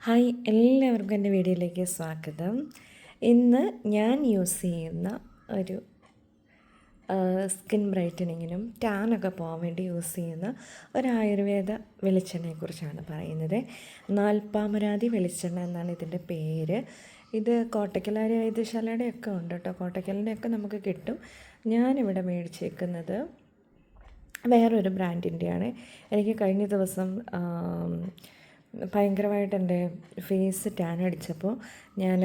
Hi, എല്ലാവർക്കും എൻ്റെ വീഡിയോയിലേക്ക് സ്വാഗതം. ഇന്ന് ഞാൻ യൂസ് ചെയ്യുന്ന ഒരു സ്കിൻ ബ്രൈറ്റനിങ്ങിനും ടാനൊക്കെ പോകാൻ വേണ്ടി യൂസ് ചെയ്യുന്ന ഒരു ആയുർവേദ വെളിച്ചെണ്ണയെക്കുറിച്ചാണ് പറയുന്നത്. നാൽപ്പാമരാതി വെളിച്ചെണ്ണ എന്നാണ് ഇതിൻ്റെ പേര്. ഇത് കോട്ടയ്ക്കൽ ആയുർവേദശാലയുടെ ഒക്കെ ഉണ്ട് കേട്ടോ. കോട്ടയ്ക്കലിൻ്റെയൊക്കെ നമുക്ക് കിട്ടും. ഞാനിവിടെ മേടിച്ചേക്കുന്നത് വേറൊരു ബ്രാൻഡിൻ്റെയാണ്. എനിക്ക് കഴിഞ്ഞ ദിവസം ഭയങ്കരമായിട്ട് എൻ്റെ ഫേസ് ടാൻ അടിച്ചപ്പോൾ ഞാൻ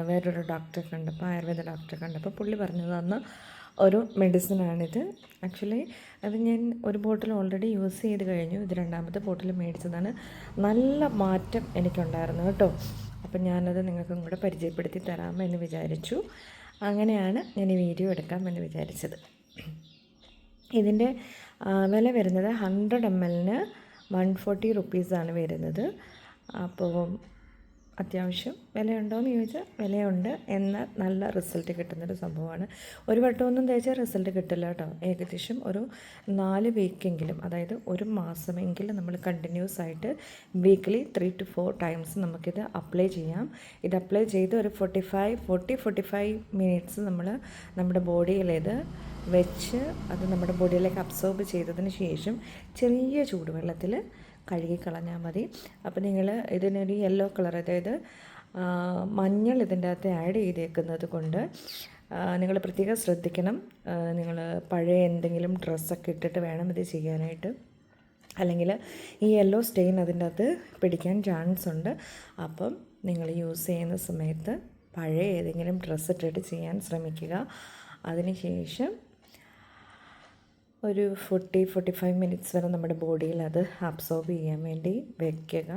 വേറൊരു ഡോക്ടറെ കണ്ടപ്പോൾ, ആയുർവേദ ഡോക്ടറെ കണ്ടപ്പോൾ പുള്ളി പറഞ്ഞു തന്ന ഒരു മെഡിസിനാണിത്. ആക്ച്വലി അത് ഞാൻ ഒരു ബോട്ടിൽ ഓൾറെഡി യൂസ് ചെയ്ത് കഴിഞ്ഞു. ഇത് രണ്ടാമത്തെ ബോട്ടിൽ മേടിച്ചതാണ്. നല്ല മാറ്റം എനിക്കുണ്ടായിരുന്നു കേട്ടോ. അപ്പം ഞാനത് നിങ്ങൾക്കും കൂടെ പരിചയപ്പെടുത്തി തരാമെന്ന് വിചാരിച്ചു. അങ്ങനെയാണ് ഞാൻ ഈ വീഡിയോ എടുക്കാമെന്ന് വിചാരിച്ചത്. ഇതിൻ്റെ വില വരുന്നത് 100 ml 140 റുപ്പീസാണ് വരുന്നത്. അപ്പോൾ അത്യാവശ്യം വിലയുണ്ടോയെന്ന് ചോദിച്ചാൽ വിലയുണ്ട്. എന്നാൽ നല്ല റിസൾട്ട് കിട്ടുന്നൊരു സംഭവമാണ്. ഒരു വട്ടമൊന്നും തേച്ചാൽ റിസൾട്ട് കിട്ടില്ല കേട്ടോ. ഏകദേശം ഒരു 4 വീക്കെങ്കിലും, അതായത് ഒരു മാസമെങ്കിലും നമ്മൾ കണ്ടിന്യൂസ് ആയിട്ട് വീക്ക്ലി 3 to 4 ടൈംസ് നമുക്കിത് അപ്ലൈ ചെയ്യാം. ഇത് അപ്ലൈ ചെയ്ത് ഒരു 45 മിനിറ്റ്സ് നമ്മൾ നമ്മുടെ ബോഡിയിലേത് വെച്ച് അത് നമ്മുടെ ബോഡിയിലേക്ക് അബ്സോർബ് ചെയ്തതിന് ശേഷം ചെറിയ ചൂടുവെള്ളത്തിൽ കഴുകിക്കളഞ്ഞാൽ മതി. അപ്പോൾ നിങ്ങൾ ഇതിനൊരു യെല്ലോ കളർ, അതായത് മഞ്ഞൾ ഇതിൻ്റെ അകത്ത് ആഡ് ചെയ്തേക്കുന്നത് കൊണ്ട് നിങ്ങൾ പ്രത്യേകം ശ്രദ്ധിക്കണം. നിങ്ങൾ പഴയ എന്തെങ്കിലും ഡ്രസ്സൊക്കെ ഇട്ടിട്ട് വേണം ഇത് ചെയ്യാനായിട്ട്. അല്ലെങ്കിൽ ഈ യെല്ലോ സ്റ്റെയിൻ അതിൻ്റെ അകത്ത് പിടിക്കാൻ ചാൻസ് ഉണ്ട്. അപ്പം നിങ്ങൾ യൂസ് ചെയ്യുന്ന സമയത്ത് പഴയ ഏതെങ്കിലും ഡ്രസ്സ് ഇട്ടിട്ട് ചെയ്യാൻ ശ്രമിക്കുക. അതിനുശേഷം ഒരു 45 മിനിറ്റ്സ് വരെ നമ്മുടെ ബോഡിയിൽ അത് അബ്സോർബ് ചെയ്യാൻ വേണ്ടി വയ്ക്കുക.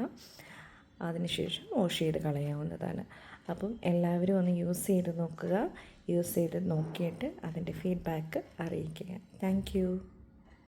അതിനുശേഷം വാഷ് ചെയ്ത് കളയാവുന്നതാണ്. അപ്പം എല്ലാവരും ഒന്ന് യൂസ് ചെയ്ത് നോക്കുക. യൂസ് ചെയ്ത് നോക്കിയിട്ട് അതിൻ്റെ ഫീഡ്ബാക്ക് അറിയിക്കുക. താങ്ക്